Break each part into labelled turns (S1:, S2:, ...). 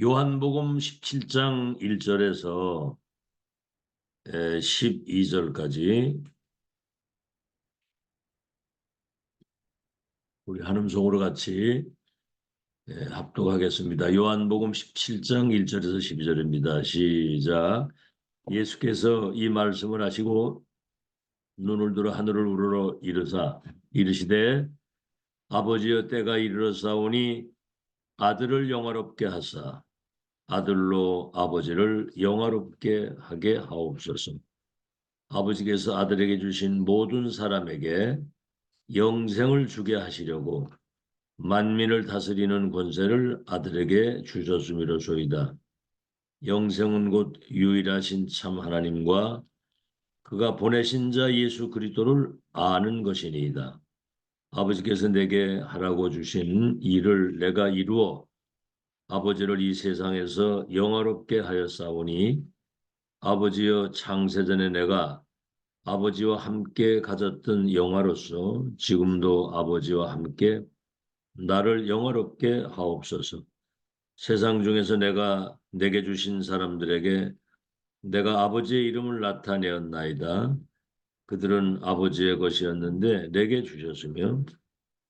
S1: 요한복음 17장 1절에서 12절까지 우리 한음성으로 같이 합독하겠습니다. 요한복음 17장 1절에서 12절입니다. 시작. 예수께서 이 말씀을 하시고 눈을 들어 하늘을 우러러 이르시되 아버지여 때가 이르렀사오니 아들을 영화롭게 하사 아들로 아버지를 영화롭게 하게 하옵소서. 아버지께서 아들에게 주신 모든 사람에게 영생을 주게 하시려고 만민을 다스리는 권세를 아들에게 주셨음이로소이다. 영생은 곧 유일하신 참 하나님과 그가 보내신 자 예수 그리스도를 아는 것이니이다. 아버지께서 내게 하라고 주신 일을 내가 이루어 아버지를 이 세상에서 영화롭게 하였사오니 아버지여 창세전에 내가 아버지와 함께 가졌던 영화로서 지금도 아버지와 함께 나를 영화롭게 하옵소서. 세상 중에서 내게 주신 사람들에게 내가 아버지의 이름을 나타내었나이다. 그들은 아버지의 것이었는데 내게 주셨으며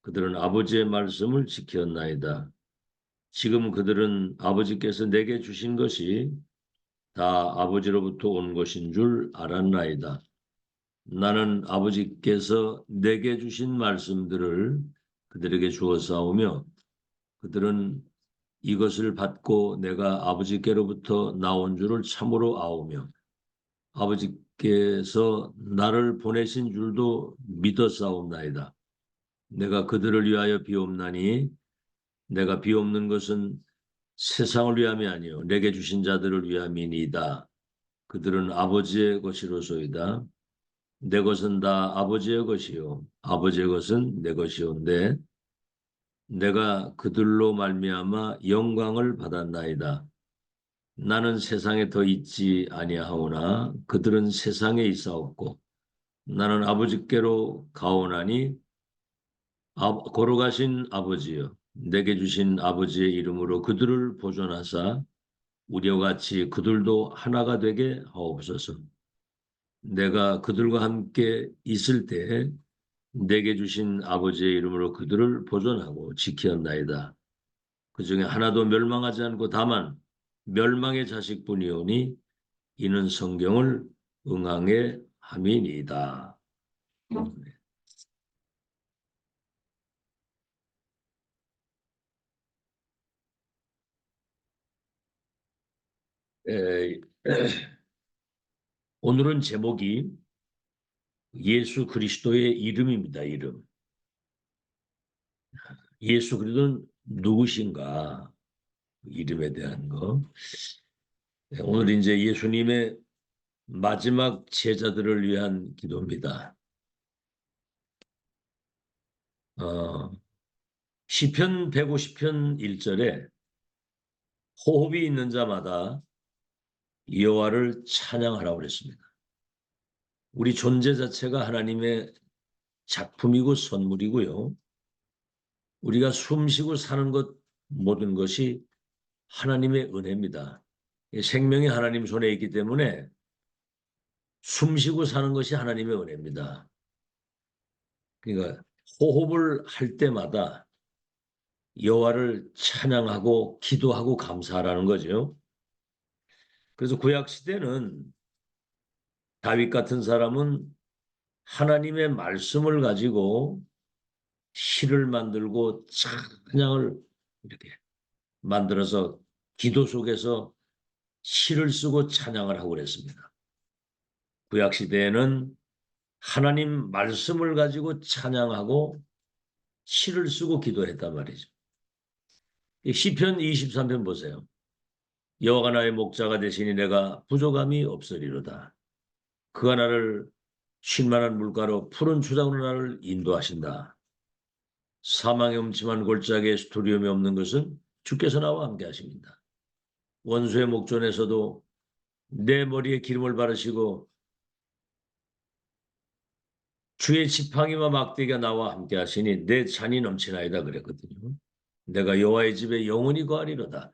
S1: 그들은 아버지의 말씀을 지켰나이다. 지금 그들은 아버지께서 내게 주신 것이 다 아버지로부터 온 것인 줄 알았나이다. 나는 아버지께서 내게 주신 말씀들을 그들에게 주었사오며 그들은 이것을 받고 내가 아버지께로부터 나온 줄을 참으로 아오며 아버지께서 나를 보내신 줄도 믿었사옵나이다. 내가 그들을 위하여 비옵나니 내가 비옵는 것은 세상을 위함이 아니요 내게 주신 자들을 위함이니이다. 그들은 아버지의 것이로소이다. 내 것은 다 아버지의 것이요 아버지의 것은 내 것이온데 내가 그들로 말미암아 영광을 받았나이다. 나는 세상에 더 있지 아니하오나 그들은 세상에 있사옵고 나는 아버지께로 가오나니 걸어가신 아버지여 내게 주신 아버지의 이름으로 그들을 보존하사 우리와 같이 그들도 하나가 되게 하옵소서. 내가 그들과 함께 있을 때 내게 주신 아버지의 이름으로 그들을 보존하고 지켰나이다. 그 중에 하나도 멸망하지 않고 다만 멸망의 자식뿐이오니 이는 성경을 응하게 함이니이다. 에, 오늘은 제목이 예수 그리스도의 이름입니다. 이름. 예수 그리스도는 누구신가? 이름에 대한 거. 오늘 이제 예수님의 마지막 제자들을 위한 기도입니다. 시편 150편 1절에 호흡이 있는 자마다 여호와를 찬양하라고 그랬습니다. 우리 존재 자체가 하나님의 작품이고 선물이고요. 우리가 숨쉬고 사는 것 모든 것이 하나님의 은혜입니다. 생명이 하나님 손에 있기 때문에 숨쉬고 사는 것이 하나님의 은혜입니다. 그러니까 호흡을 할 때마다 여호와를 찬양하고 기도하고 감사하라는 거죠. 그래서 구약 시대는 다윗 같은 사람은 하나님의 말씀을 가지고 시를 만들고 찬양을 이렇게 만들어서 기도 속에서 시를 쓰고 찬양을 하고 그랬습니다. 구약 시대에는 하나님 말씀을 가지고 찬양하고 시를 쓰고 기도했단 말이죠. 시편 23편 보세요. 여호와가 나의 목자가 되시니 내가 부족함이 없으리로다. 그가 나를 쉴 만한 물가로 푸른 초장으로 나를 인도하신다. 사망의 음침한 골짜기에 두려움이 없는 것은 주께서 나와 함께 하십니다. 원수의 목전에서도 내 머리에 기름을 바르시고 주의 지팡이와 막대기가 나와 함께 하시니 내 잔이 넘치나이다 그랬거든요. 내가 여호와의 집에 영원히 거하리로다.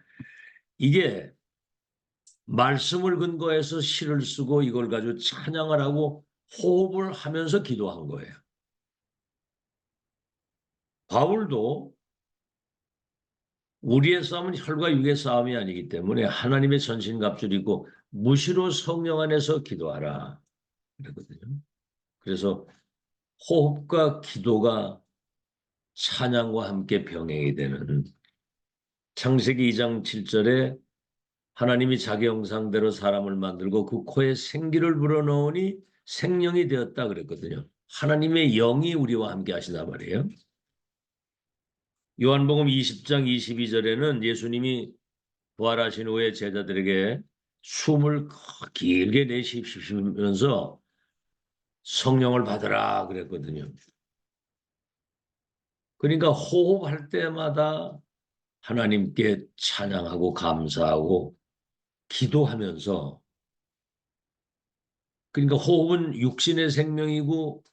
S1: 이게 말씀을 근거해서 시를 쓰고 이걸 가지고 찬양을 하고 호흡을 하면서 기도한 거예요. 바울도 우리의 싸움은 혈과 육의 싸움이 아니기 때문에 하나님의 전신갑주리고 무시로 성령 안에서 기도하라 그러거든요. 그래서 호흡과 기도가 찬양과 함께 병행이 되는 창세기 2장 7절에 하나님이 자기 형상대로 사람을 만들고 그 코에 생기를 불어넣으니 생명이 되었다 그랬거든요. 하나님의 영이 우리와 함께 하시단 말이에요. 요한복음 20장 22절에는 예수님이 부활하신 후에 제자들에게 숨을 길게 내쉬시면서 성령을 받으라 그랬거든요. 그러니까 호흡할 때마다 하나님께 찬양하고 감사하고 기도하면서, 그러니까 호흡은 육신의 생명이고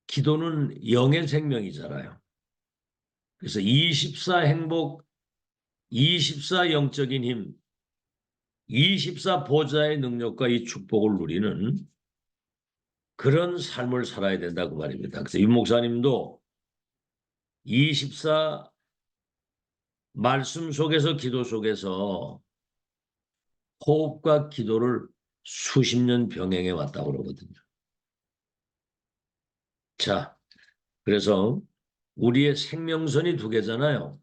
S1: 기도는 영의 생명이잖아요. 그래서 24 행복, 24 영적인 힘, 24 보좌의 능력과 이 축복을 누리는 그런 삶을 살아야 된다고 말입니다. 그래서 윤 목사님도 24 말씀 속에서 기도 속에서 호흡과 기도를 수십 년 병행해 왔다고 그러거든요. 자, 그래서 우리의 생명선이 두 개잖아요.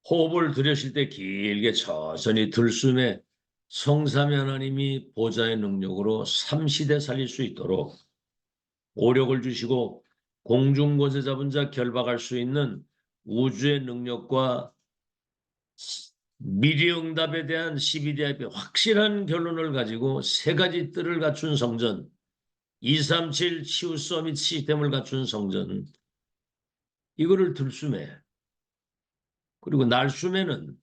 S1: 호흡을 들이쉴 때 길게 천천히 들숨에 성삼위 하나님이 보좌의 능력으로 삼시대 살릴 수 있도록 오력을 주시고 공중곳에 잡은 자 결박할 수 있는 우주의 능력과 미래응답에 대한 12대의 확실한 결론을 가지고 세 가지 뜰을 갖춘 성전, 237 치유 서밋 시스템을 갖춘 성전, 이거를 들숨에, 그리고 날숨에는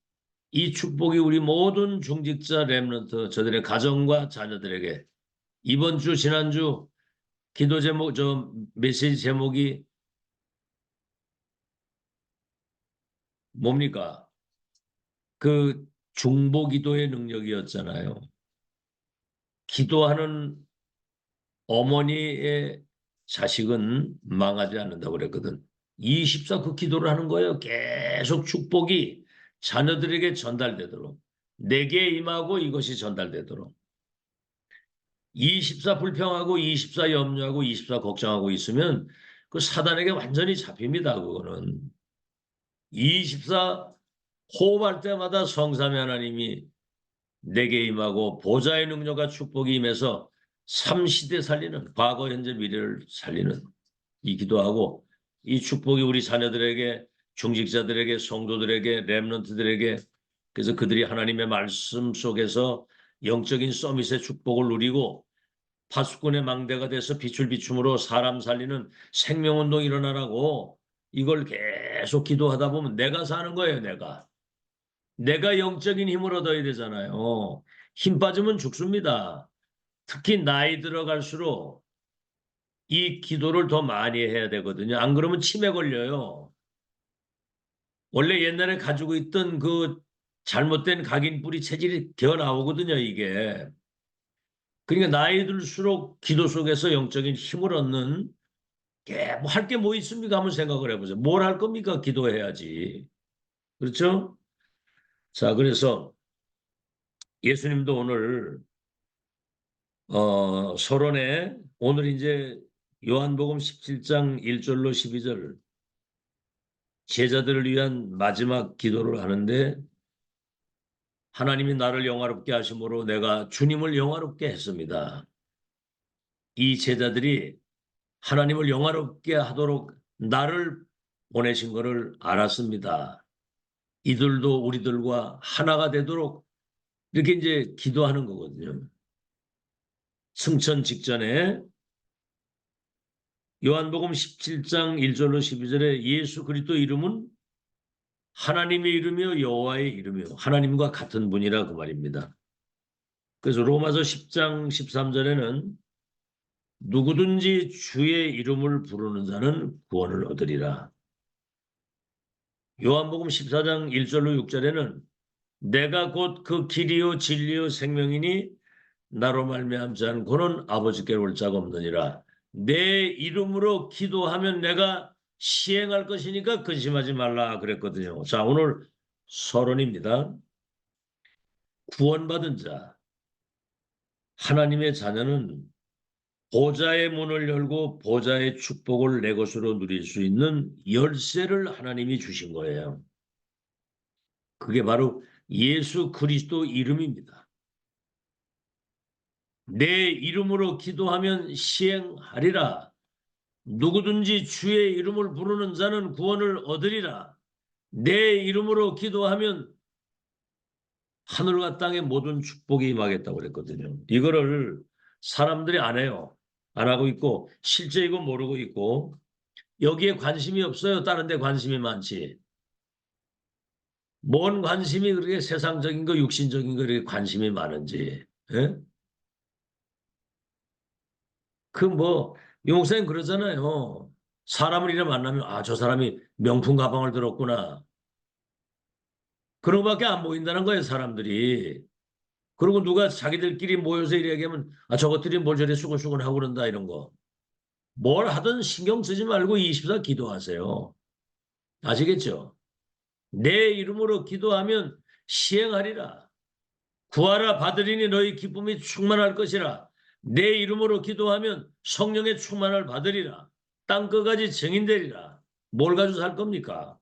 S1: 이 축복이 우리 모든 중직자 렘넌트 저들의 가정과 자녀들에게 이번 주 지난주 기도 제목 메시지 제목이 뭡니까? 그 중보 기도의 능력이었잖아요. 기도하는 어머니의 자식은 망하지 않는다고 그랬거든. 24 그 기도를 하는 거예요. 계속 축복이 자녀들에게 전달되도록, 내게 임하고 이것이 전달되도록. 24 불평하고 24 염려하고 24 걱정하고 있으면 그 사단에게 완전히 잡힙니다. 그거는 24 호흡할 때마다 성삼위 하나님이 내게 임하고 보좌의 능력과 축복이 임해서 3시대 살리는, 과거 현재 미래를 살리는 이 기도하고 이 축복이 우리 자녀들에게, 중직자들에게, 성도들에게, 렘넌트들에게, 그래서 그들이 하나님의 말씀 속에서 영적인 서밋의 축복을 누리고 파수꾼의 망대가 돼서 빛을 비춤으로 사람 살리는 생명운동이 일어나라고 이걸 계속 기도하다 보면 내가 사는 거예요. 내가 영적인 힘을 얻어야 되잖아요. 힘 빠지면 죽습니다. 특히 나이 들어갈수록 이 기도를 더 많이 해야 되거든요. 안 그러면 치매 걸려요. 원래 옛날에 가지고 있던 그 잘못된 각인뿌리 체질이 되어 나오거든요, 이게. 그러니까 나이 들수록 기도 속에서 영적인 힘을 얻는 게 뭐 할 게 뭐 있습니까? 한번 생각을 해보세요. 뭘 할 겁니까? 기도해야지. 그렇죠? 자, 그래서 예수님도 오늘 서론에 오늘 이제 요한복음 17장 1절로 12절 제자들을 위한 마지막 기도를 하는데 하나님이 나를 영화롭게 하심으로 내가 주님을 영화롭게 했습니다. 이 제자들이 하나님을 영화롭게 하도록 나를 보내신 것을 알았습니다. 이들도 우리들과 하나가 되도록 이렇게 이제 기도하는 거거든요. 승천 직전에 요한복음 17장 1절로 12절에 예수 그리스도 이름은 하나님의 이름이요 여호와의 이름이요 하나님과 같은 분이라 그 말입니다. 그래서 로마서 10장 13절에는 누구든지 주의 이름을 부르는 자는 구원을 얻으리라. 요한복음 14장 1절로 6절에는 내가 곧 그 길이요 진리요 생명이니 나로 말미암지 않고는 아버지께로 올 자가 없느니라. 내 이름으로 기도하면 내가 시행할 것이니까 근심하지 말라 그랬거든요. 자, 오늘 서론입니다. 구원받은 자, 하나님의 자녀는 보좌의 문을 열고 보좌의 축복을 내 것으로 누릴 수 있는 열쇠를 하나님이 주신 거예요. 그게 바로 예수 그리스도 이름입니다. 내 이름으로 기도하면 시행하리라. 누구든지 주의 이름을 부르는 자는 구원을 얻으리라. 내 이름으로 기도하면 하늘과 땅의 모든 축복이 임하겠다고 그랬거든요. 이거를 사람들이 안 해요. 안 하고 있고 실제 이거 모르고 있고 여기에 관심이 없어요. 다른 데 관심이 많지. 뭔 관심이 그렇게 세상적인 거 육신적인 거 그렇게 관심이 많은지. 예? 그 뭐 용사님 그러잖아요. 사람을 이래 만나면 아, 저 사람이 명품 가방을 들었구나. 그런 거밖에 안 보인다는 거예요, 사람들이. 그리고 누가 자기들끼리 모여서 이야기하면 아, 저것들이 뭘 저리 수근수근 하고 그런다 이런 거. 뭘 하든 신경 쓰지 말고 24 기도하세요. 아시겠죠? 내 이름으로 기도하면 시행하리라. 구하라 받으리니 너희 기쁨이 충만할 것이라. 내 이름으로 기도하면 성령의 충만을 받으리라. 땅끝까지 증인되리라. 뭘 가지고 살 겁니까?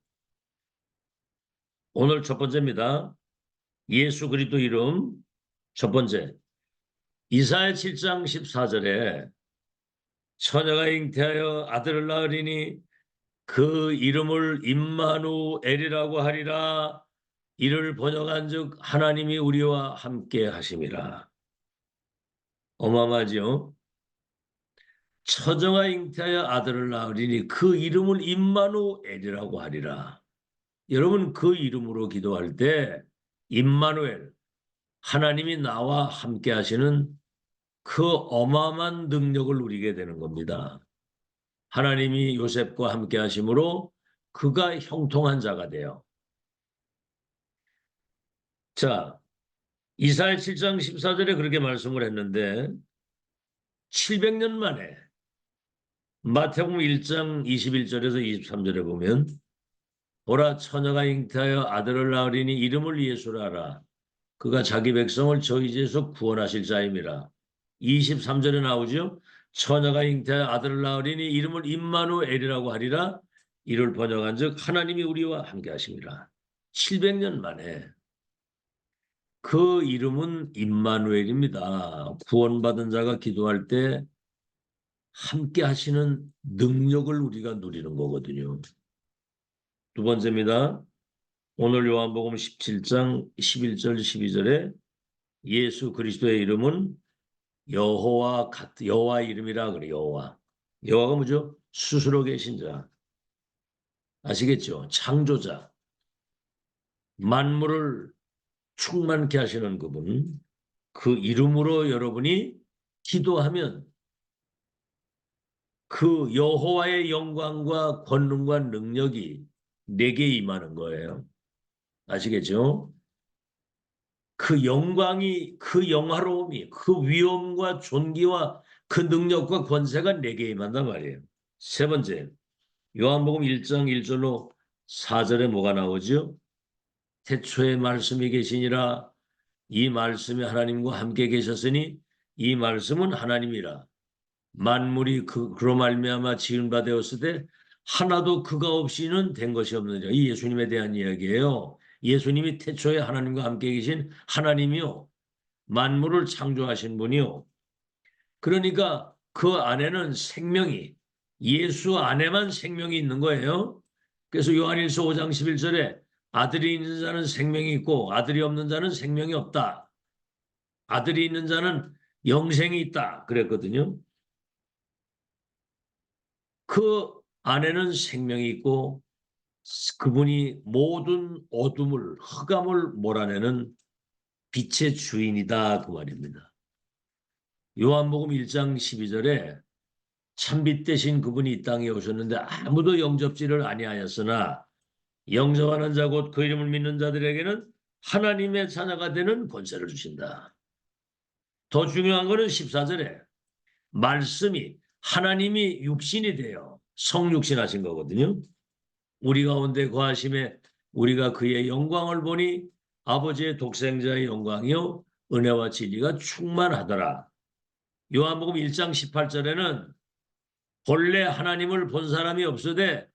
S1: 오늘 첫 번째입니다. 예수 그리스도 이름. 첫 번째. 이사야 7장 14절에 처녀가 잉태하여 아들을 낳으리니 그 이름을 임마누엘이라고 하리라. 이를 번역한즉 하나님이 우리와 함께 하심이라. 어마어마하죠. 처녀가 잉태하여 아들을 낳으리니 그 이름을 임마누엘이라고 하리라. 여러분 그 이름으로 기도할 때 임마누엘 하나님이 나와 함께 하시는 그 어마어마한 능력을 누리게 되는 겁니다. 하나님이 요셉과 함께 하심으로 그가 형통한 자가 돼요. 자, 이사야 7장 14절에 그렇게 말씀을 했는데 700년 만에 마태복음 1장 21절에서 23절에 보면 보라 처녀가 잉태하여 아들을 낳으리니 이름을 예수라 하라. 그가 자기 백성을 저희 죄에서 구원하실 자임이라. 23절에 나오죠. 처녀가 잉태하여 아들을 낳으리니 이름을 임마누엘이라고 하리라. 이를 번역한즉 하나님이 우리와 함께 하심이라. 700년 만에 그 이름은 임마누엘입니다. 구원받은 자가 기도할 때 함께 하시는 능력을 우리가 누리는 거거든요. 두 번째입니다. 오늘 요한복음 17장 11절 12절에 예수 그리스도의 이름은 여호와 이름이라 그래. 여호와가 뭐죠? 스스로 계신 자. 아시겠죠? 창조자. 만물을 충만케 하시는 그분. 그 이름으로 여러분이 기도하면 그 여호와의 영광과 권능과 능력이 내게 임하는 거예요. 아시겠죠? 그 영광이, 그 영화로움이, 그 위엄과 존귀와 그 능력과 권세가 내게 임한단 말이에요. 세 번째, 요한복음 1장 1절로 4절에 뭐가 나오죠? 태초에 말씀이 계시니라. 이 말씀이 하나님과 함께 계셨으니 이 말씀은 하나님이라. 만물이 그로 말미암아 지은 바 되었으되 하나도 그가 없이는 된 것이 없느니라. 이 예수님에 대한 이야기예요. 예수님이 태초에 하나님과 함께 계신 하나님이요. 만물을 창조하신 분이요. 그러니까 그 안에는 생명이 예수 안에만 생명이 있는 거예요. 그래서 요한일서 5장 11절에 아들이 있는 자는 생명이 있고 아들이 없는 자는 생명이 없다. 아들이 있는 자는 영생이 있다. 그랬거든요. 그 안에는 생명이 있고 그분이 모든 어둠을 흑암을 몰아내는 빛의 주인이다 그 말입니다. 요한복음 1장 12절에 참빛 대신 그분이 이 땅에 오셨는데 아무도 영접지를 아니하였으나 영접하는 자 곧 그 이름을 믿는 자들에게는 하나님의 자녀가 되는 권세를 주신다. 더 중요한 거는 14절에 말씀이 하나님이 육신이 되어 성육신하신 거거든요. 우리 가운데 거하심에 우리가 그의 영광을 보니 아버지의 독생자의 영광이요 은혜와 진리가 충만하더라. 요한복음 1장 18절에는 본래 하나님을 본 사람이 없으되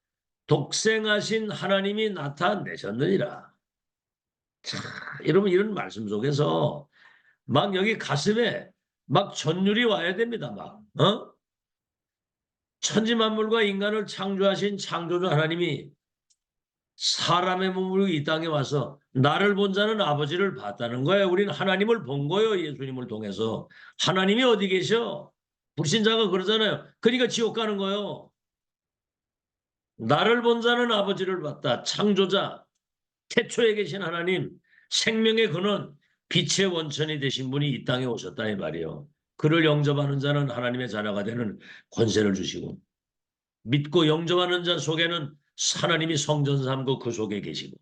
S1: 독생하신 하나님이 나타내셨느니라. 자, 여러분 이런 말씀 속에서 막 여기 가슴에 막 전율이 와야 됩니다. 막 천지 만물과 인간을 창조하신 창조주 하나님이 사람의 몸으로 이 땅에 와서 나를 본 자는 아버지를 봤다는 거예요. 우리는 하나님을 본 거예요. 예수님을 통해서. 하나님이 어디 계셔? 불신자가 그러잖아요. 그러니까 지옥 가는 거예요. 나를 본 자는 아버지를 봤다. 창조자, 태초에 계신 하나님, 생명의 근원, 빛의 원천이 되신 분이 이 땅에 오셨다 이 말이에요. 그를 영접하는 자는 하나님의 자녀가 되는 권세를 주시고 믿고 영접하는 자 속에는 하나님이 성전 삼고 그 속에 계시고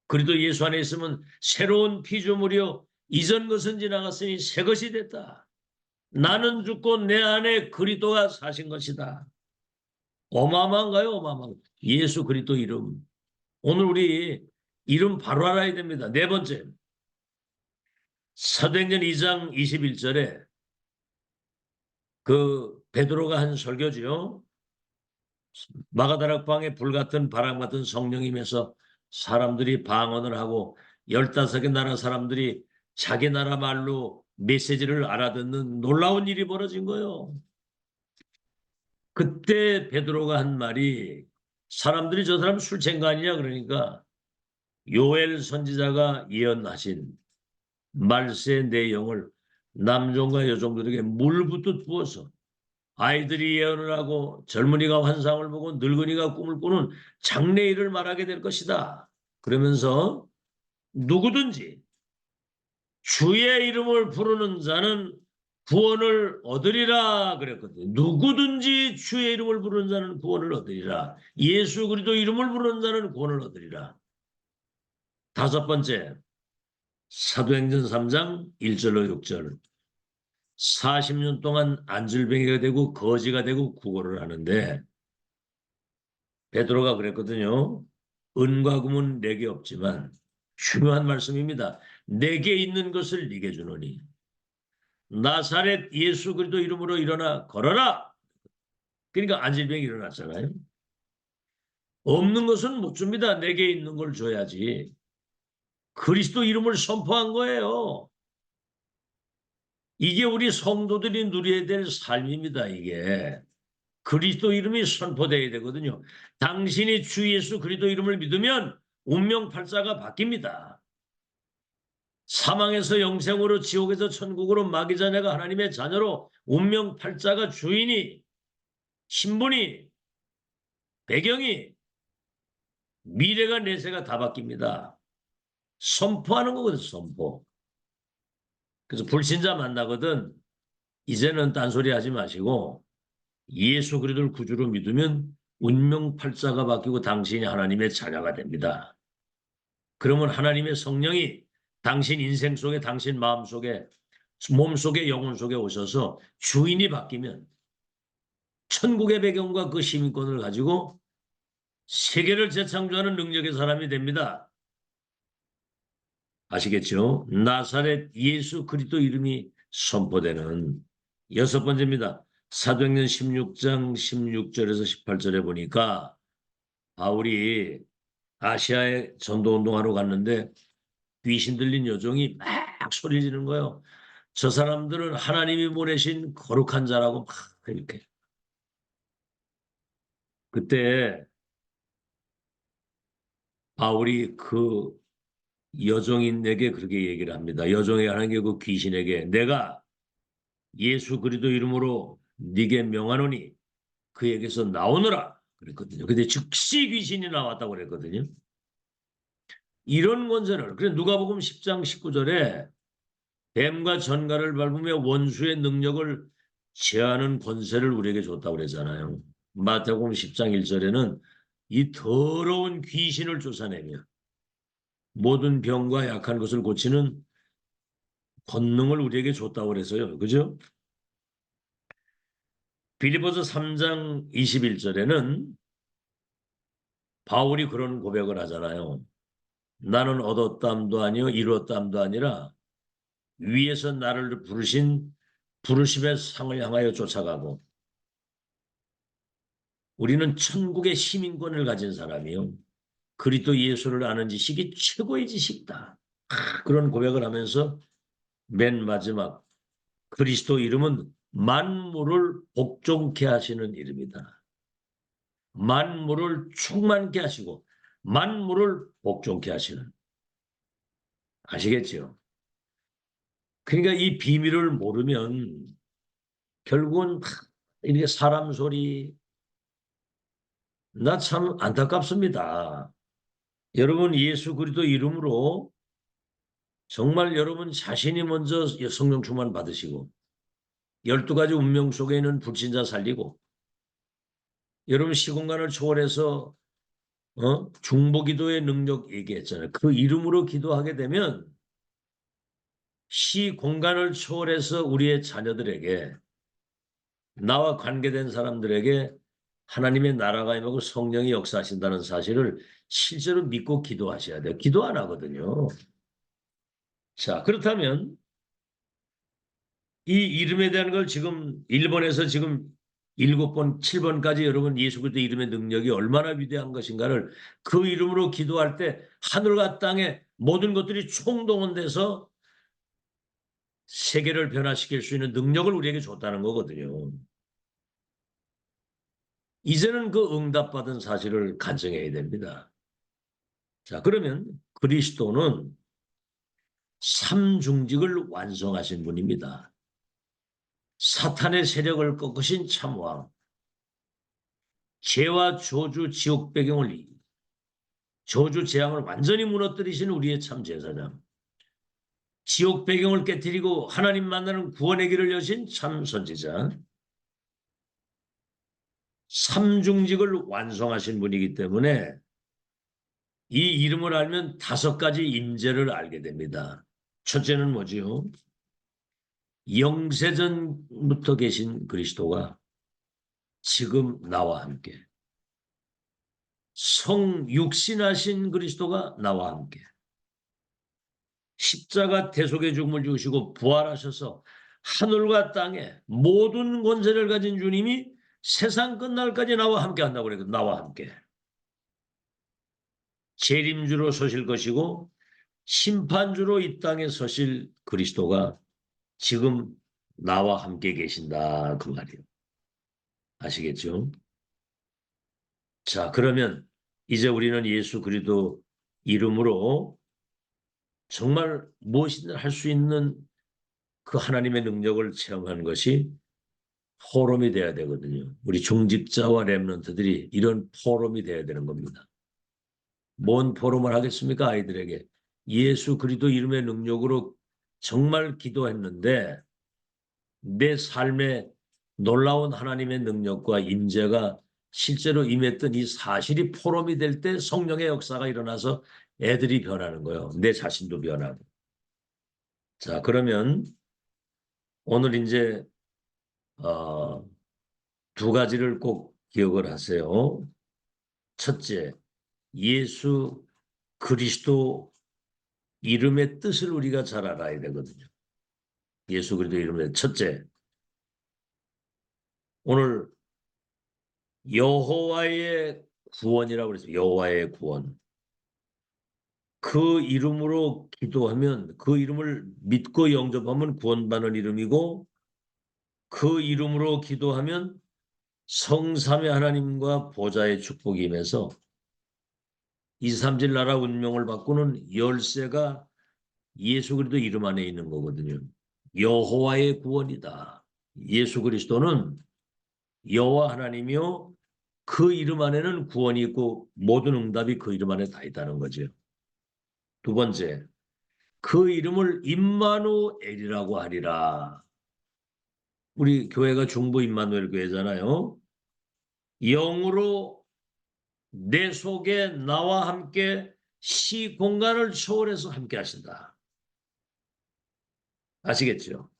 S1: 그리도 예수 안에 있으면 새로운 피조물이요 이전 것은 지나갔으니 새 것이 됐다. 나는 죽고 내 안에 그리스도가 사신 것이다. 어마어마한가요? 어마어마한 예수 그리스도 이름. 오늘 우리 이름 바로 알아야 됩니다. 네 번째 사도행전 2장 21절에 그 베드로가 한 설교지요. 마가다락방에 불같은 바람 같은 성령임에서 사람들이 방언을 하고 15개 나라 사람들이 자기 나라 말로 메시지를 알아듣는 놀라운 일이 벌어진 거예요. 그때 베드로가 한 말이 사람들이 저 사람 술챈 거 아니냐 그러니까 요엘 선지자가 예언하신 말세의 내용을 남종과 여종들에게 물붓듯 부어서 아이들이 예언을 하고 젊은이가 환상을 보고 늙은이가 꿈을 꾸는 장래일을 말하게 될 것이다. 그러면서 누구든지 주의 이름을 부르는 자는 구원을 얻으리라 그랬거든요. 누구든지 주의 이름을 부르는 자는 구원을 얻으리라. 예수 그리스도 이름을 부르는 자는 구원을 얻으리라. 다섯 번째 사도행전 3장 1절로 6절 40년 동안 안질뱅이가 되고 거지가 되고 구걸을 하는데 베드로가 그랬거든요. 은과 금은 내게 없지만 중요한 말씀입니다. 내게 있는 것을 네게 주노니 나사렛 예수 그리스도 이름으로 일어나 걸어라. 그러니까 안질병이 일어났잖아요. 없는 것은 못 줍니다. 내게 있는 걸 줘야지. 그리스도 이름을 선포한 거예요. 이게 우리 성도들이 누려야 될 삶입니다. 이게. 그리스도 이름이 선포되어야 되거든요. 당신이 주 예수 그리스도 이름을 믿으면 운명팔자가 바뀝니다. 사망에서 영생으로 지옥에서 천국으로 마귀 자녀가 하나님의 자녀로 운명팔자가 주인이 신분이 배경이 미래가 내세가 다 바뀝니다. 선포하는 거거든요. 선포. 그래서 불신자 만나거든 이제는 딴소리 하지 마시고 예수 그리스도를 구주로 믿으면 운명팔자가 바뀌고 당신이 하나님의 자녀가 됩니다. 그러면 하나님의 성령이 당신 인생 속에 당신 마음 속에 몸 속에 영혼 속에 오셔서 주인이 바뀌면 천국의 배경과 그 시민권을 가지고 세계를 재창조하는 능력의 사람이 됩니다. 아시겠죠? 나사렛 예수 그리스도 이름이 선포되는 여섯 번째입니다. 사도행전 16장 16절에서 18절에 보니까 바울이 아시아에 전도운동하러 갔는데 귀신 들린 여종이 막 소리 지르는 거예요. 저 사람들은 하나님이 보내신 거룩한 자라고 막 이렇게. 그때 바울이 그 여종인에게 그렇게 얘기를 합니다. 여종에게 하는 게 그 귀신에게 내가 예수 그리스도 이름으로 네게 명하노니 그에게서 나오너라 그랬거든요. 근데 즉시 귀신이 나왔다고 그랬거든요. 이런 권세를 그래 누가복음 10장 19절에 뱀과 전갈을 밟으며 원수의 능력을 제하는 권세를 우리에게 줬다고 그랬잖아요. 마태복음 10장 1절에는 이 더러운 귀신을 쫓아내며 모든 병과 약한 것을 고치는 권능을 우리에게 줬다고 그래서요. 그죠? 빌립보서 3장 21절에는 바울이 그런 고백을 하잖아요. 나는 얻었담도 아니요 이뤘담도 아니라 위에서 나를 부르신 부르심의 상을 향하여 쫓아가고 우리는 천국의 시민권을 가진 사람이요. 그리스도 예수를 아는 지식이 최고의 지식이다. 그런 고백을 하면서 맨 마지막 그리스도 이름은 만물을 복종케 하시는 이름이다. 만물을 충만케 하시고 만물을 복종케 하시는. 아시겠죠? 그러니까 이 비밀을 모르면 결국은 이렇게 사람 소리 나 참 안타깝습니다. 여러분 예수 그리스도 이름으로 정말 여러분 자신이 먼저 성령 충만 받으시고 12가지 운명 속에 있는 불신자 살리고 여러분 시공간을 초월해서 중보기도의 능력 얘기했잖아요. 그 이름으로 기도하게 되면 시공간을 초월해서 우리의 자녀들에게 나와 관계된 사람들에게 하나님의 나라가 임하고 성령이 역사하신다는 사실을 실제로 믿고 기도하셔야 돼요. 기도 안 하거든요. 자, 그렇다면 이 이름에 대한 걸 지금 1번에서 지금 7번, 7번까지 여러분 예수 그리스도 이름의 능력이 얼마나 위대한 것인가를 그 이름으로 기도할 때 하늘과 땅의 모든 것들이 총동원돼서 세계를 변화시킬 수 있는 능력을 우리에게 줬다는 거거든요. 이제는 그 응답받은 사실을 간증해야 됩니다. 자, 그러면 그리스도는 삼중직을 완성하신 분입니다. 사탄의 세력을 꺾으신 참왕, 죄와 저주, 지옥 배경을 저주 재앙을 완전히 무너뜨리신 우리의 참 제사장, 지옥 배경을 깨뜨리고 하나님 만나는 구원의 길을 여신 참 선지자, 삼중직을 완성하신 분이기 때문에 이 이름을 알면 5가지 임재를 알게 됩니다. 첫째는 뭐지요? 영세전부터 계신 그리스도가 지금 나와 함께 성육신하신 그리스도가 나와 함께 십자가 대속의 죽음을 주시고 부활하셔서 하늘과 땅에 모든 권세를 가진 주님이 세상 끝날까지 나와 함께 한다고 그래요. 나와 함께. 재림주로 서실 것이고 심판주로 이 땅에 서실 그리스도가 지금 나와 함께 계신다 그 말이에요. 아시겠죠? 자, 그러면 이제 우리는 예수 그리스도 이름으로 정말 무엇이든 할 수 있는 그 하나님의 능력을 체험하는 것이 포럼이 돼야 되거든요. 우리 중직자와 렘넌트들이 이런 포럼이 돼야 되는 겁니다. 뭔 포럼을 하겠습니까? 아이들에게. 예수 그리스도 이름의 능력으로 정말 기도했는데 내 삶에 놀라운 하나님의 능력과 임재가 실제로 임했던 이 사실이 포럼이 될 때 성령의 역사가 일어나서 애들이 변하는 거예요. 내 자신도 변하고. 자, 그러면 오늘 이제 2가지를 꼭 기억을 하세요. 첫째, 예수 그리스도 이름의 뜻을 우리가 잘 알아야 되거든요. 예수 그리스도 이름의 첫째, 오늘 여호와의 구원이라고 그랬어요. 여호와의 구원. 그 이름으로 기도하면 그 이름을 믿고 영접하면 구원받는 이름이고 그 이름으로 기도하면 성삼의 하나님과 보좌의 축복이 임해서 2, 3질 나라 운명을 바꾸는 열쇠가 예수 그리스도 이름 안에 있는 거거든요. 여호와의 구원이다. 예수 그리스도는 여호와 하나님이요 그 이름 안에는 구원이 있고 모든 응답이 그 이름 안에 다 있다는 거죠. 2번째, 그 이름을 임마누엘이라고 하리라. 우리 교회가 중부 임마누엘 교회잖아요. 영으로 내 속에 나와 함께 시공간을 초월해서 함께 하신다. 아시겠죠?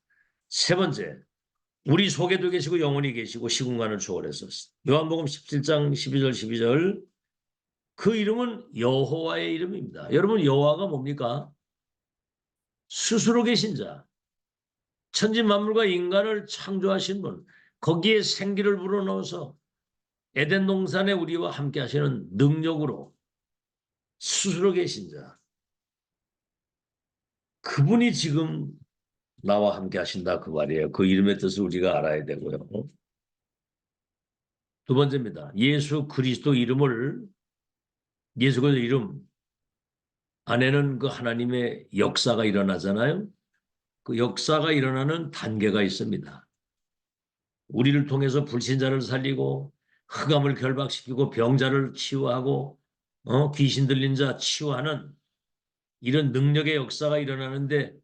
S1: 세 번째, 우리 속에도 계시고 영원히 계시고 시공간을 초월해서 요한복음 17장 12절 12절 그 이름은 여호와의 이름입니다. 여러분 여호와가 뭡니까? 스스로 계신 자, 천지 만물과 인간을 창조하신 분, 거기에 생기를 불어넣어서 에덴 동산에 우리와 함께 하시는 능력으로 스스로 계신 자, 그분이 지금 나와 함께 하신다 그 말이에요. 그 이름의 뜻을 우리가 알아야 되고요. 두 번째입니다. 예수 그리스도 이름을 예수 그리스도 이름 안에는 그 하나님의 역사가 일어나잖아요. 그 역사가 일어나는 단계가 있습니다. 우리를 통해서 불신자를 살리고 흑암을 결박시키고 병자를 치유하고 귀신 들린 자 치유하는 이런 능력의 역사가 일어나는데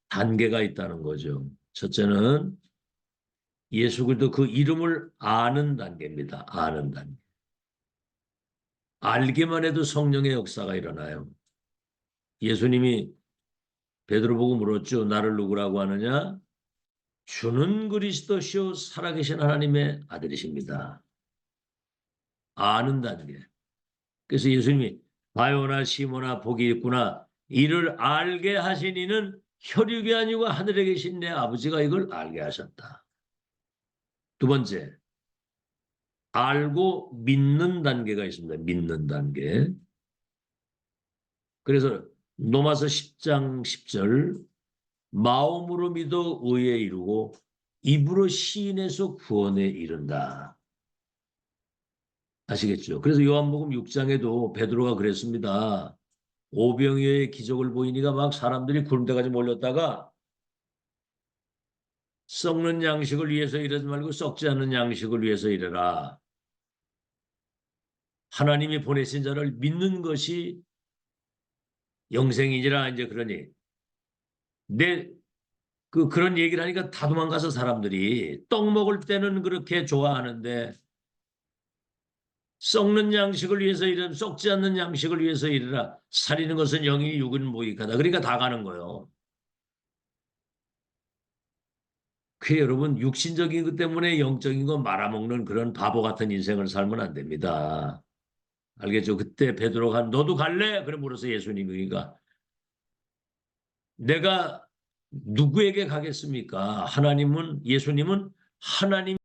S1: 단계가 있다는 거죠. 첫째는 예수 그리스도 그 이름을 아는 단계입니다. 아는 단계. 알기만 해도 성령의 역사가 일어나요. 예수님이 베드로 보고 물었죠. 나를 누구라고 하느냐? 주는 그리스도시요 살아계신 하나님의 아들이십니다. 아는 단계. 그래서 예수님이 바요나 시모나 복이 있구나. 이를 알게 하신 이는 혈육이 아니고 하늘에 계신 내 아버지가 이걸 알게 하셨다. 두 번째, 알고 믿는 단계가 있습니다. 믿는 단계. 그래서 로마서 10장 10절 마음으로 믿어 의에 이르고 입으로 시인해서 구원에 이른다. 아시겠죠? 그래서 요한복음 6장에도 베드로가 그랬습니다. 오병이어의 기적을 보이니까 막 사람들이 구름대까지 몰렸다가 썩는 양식을 위해서 이러지 말고 썩지 않는 양식을 위해서 이래라. 하나님이 보내신 자를 믿는 것이 영생이니라 이제 그러니 그런 얘기를 하니까 다 도망가서 사람들이 떡 먹을 때는 그렇게 좋아하는데 썩는 양식을 위해서 이르라 썩지 않는 양식을 위해서 이르라 살리는 것은 영이 육은 무익하다. 그러니까 다 가는 거예요. 그 여러분 육신적인 것 때문에 영적인 거 말아먹는 그런 바보 같은 인생을 살면 안 됩니다. 알겠죠? 그때 베드로가 너도 갈래? 그래 물어서 예수님이 그러니까 내가 누구에게 가겠습니까? 하나님은 예수님은 하나님